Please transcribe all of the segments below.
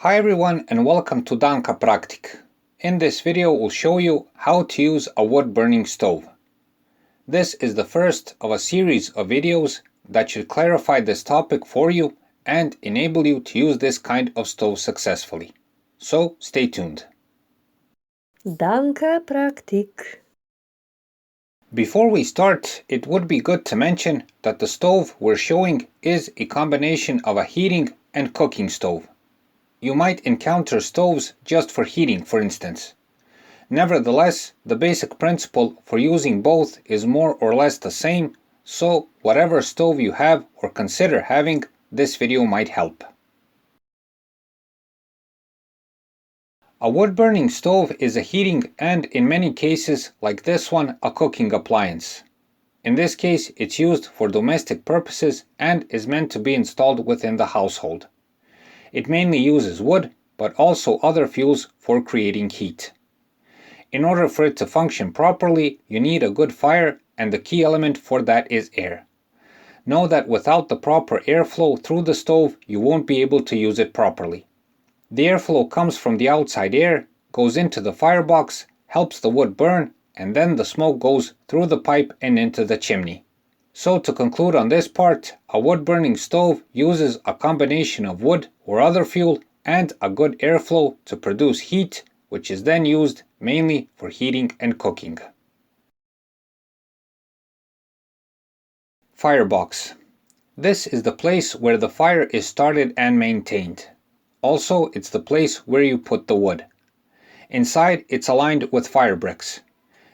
Hi everyone and welcome to Danka Praktik. In this video we'll show you how to use a wood burning stove. This is the first of a series of videos that should clarify this topic for you and enable you to use this kind of stove successfully. So stay tuned. Danka Praktik. Before we start, it would be good to mention that the stove we're showing is a combination of a heating and cooking stove. You might encounter stoves just for heating, for instance. Nevertheless, the basic principle for using both is more or less the same, so whatever stove you have or consider having, this video might help. A wood-burning stove is a heating and, in many cases, like this one, a cooking appliance. In this case, it's used for domestic purposes and is meant to be installed within the household. It mainly uses wood, but also other fuels for creating heat. In order for it to function properly, you need a good fire, and the key element for that is air. Know that without the proper airflow through the stove, you won't be able to use it properly. The airflow comes from the outside air, goes into the firebox, helps the wood burn, and then the smoke goes through the pipe and into the chimney. So to conclude on this part, a wood-burning stove uses a combination of wood or other fuel and a good airflow to produce heat, which is then used mainly for heating and cooking. Firebox. This is the place where the fire is started and maintained. Also, it's the place where you put the wood. Inside, it's aligned with fire bricks.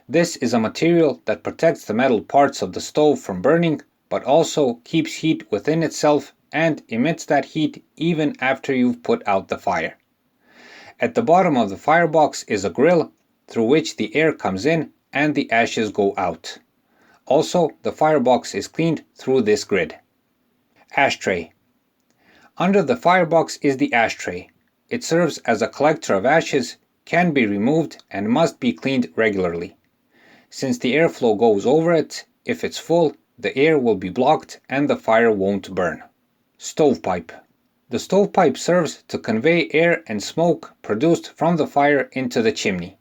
This is a material that protects the metal parts of the stove from burning, but also keeps heat within itself and emits that heat even after you've put out the fire. At the bottom of the firebox is a grill through which the air comes in and the ashes go out. Also, the firebox is cleaned through this grid. Ashtray. Under the firebox is the ashtray. It serves as a collector of ashes, can be removed, and must be cleaned regularly. Since the airflow goes over it, if it's full, the air will be blocked and the fire won't burn. Stovepipe. The stovepipe serves to convey air and smoke produced from the fire into the chimney.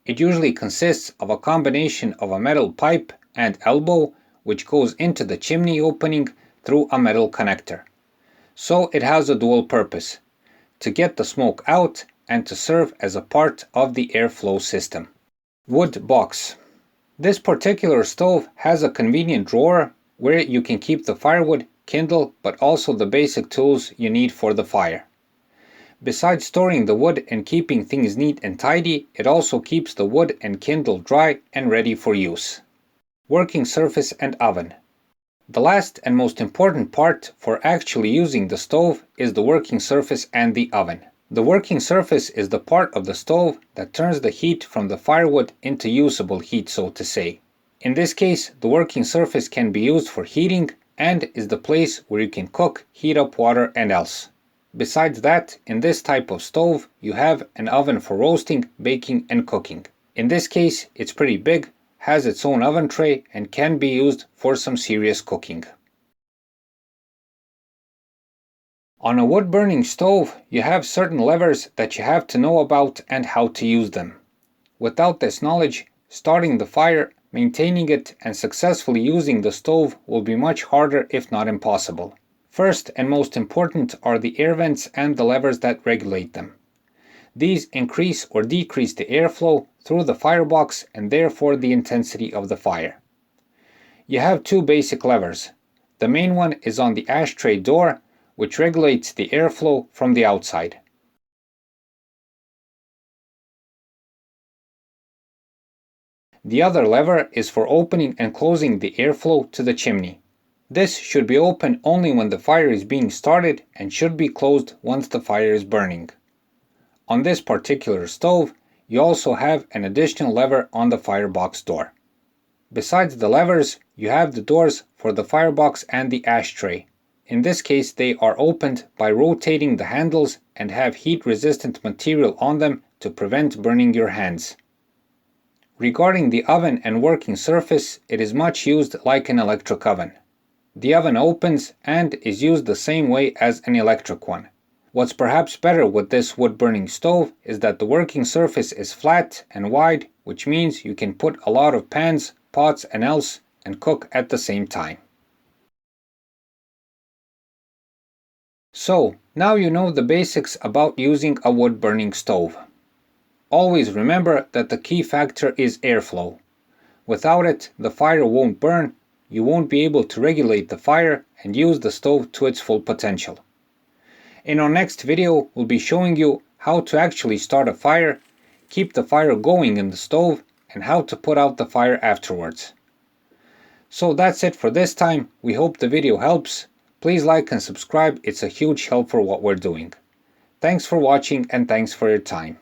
It usually consists of a combination of a metal pipe and elbow which goes into the chimney opening through a metal connector. So it has a dual purpose: to get the smoke out and to serve as a part of the airflow system. Wood box. This particular stove has a convenient drawer where you can keep the firewood, kindle, but also the basic tools you need for the fire. Besides storing the wood and keeping things neat and tidy, it also keeps the wood and kindle dry and ready for use. Working surface and oven. The last and most important part for actually using the stove is the working surface and the oven. The working surface is the part of the stove that turns the heat from the firewood into usable heat, so to say. In this case, the working surface can be used for heating and is the place where you can cook, heat up water and else. Besides that, in this type of stove, you have an oven for roasting, baking and cooking. In this case, it's pretty big, has its own oven tray and can be used for some serious cooking. On a wood-burning stove, you have certain levers that you have to know about and how to use them. Without this knowledge, starting the fire, maintaining it, and successfully using the stove will be much harder if not impossible. First and most important are the air vents and the levers that regulate them. These increase or decrease the airflow through the firebox and therefore the intensity of the fire. You have two basic levers. The main one is on the ashtray door, which regulates the airflow from the outside. The other lever is for opening and closing the airflow to the chimney. This should be open only when the fire is being started and should be closed once the fire is burning. On this particular stove, you also have an additional lever on the firebox door. Besides the levers, you have the doors for the firebox and the ashtray. In this case, they are opened by rotating the handles and have heat-resistant material on them to prevent burning your hands. Regarding the oven and working surface, it is much used like an electric oven. The oven opens and is used the same way as an electric one. What's perhaps better with this wood-burning stove is that the working surface is flat and wide, which means you can put a lot of pans, pots and else and cook at the same time. So, now you know the basics about using a wood-burning stove. Always remember that the key factor is airflow. Without it, the fire won't burn, you won't be able to regulate the fire and use the stove to its full potential. In our next video, we'll be showing you how to actually start a fire, keep the fire going in the stove, and how to put out the fire afterwards. So that's it for this time. We hope the video helps. Please like and subscribe, it's a huge help for what we're doing. Thanks for watching and thanks for your time.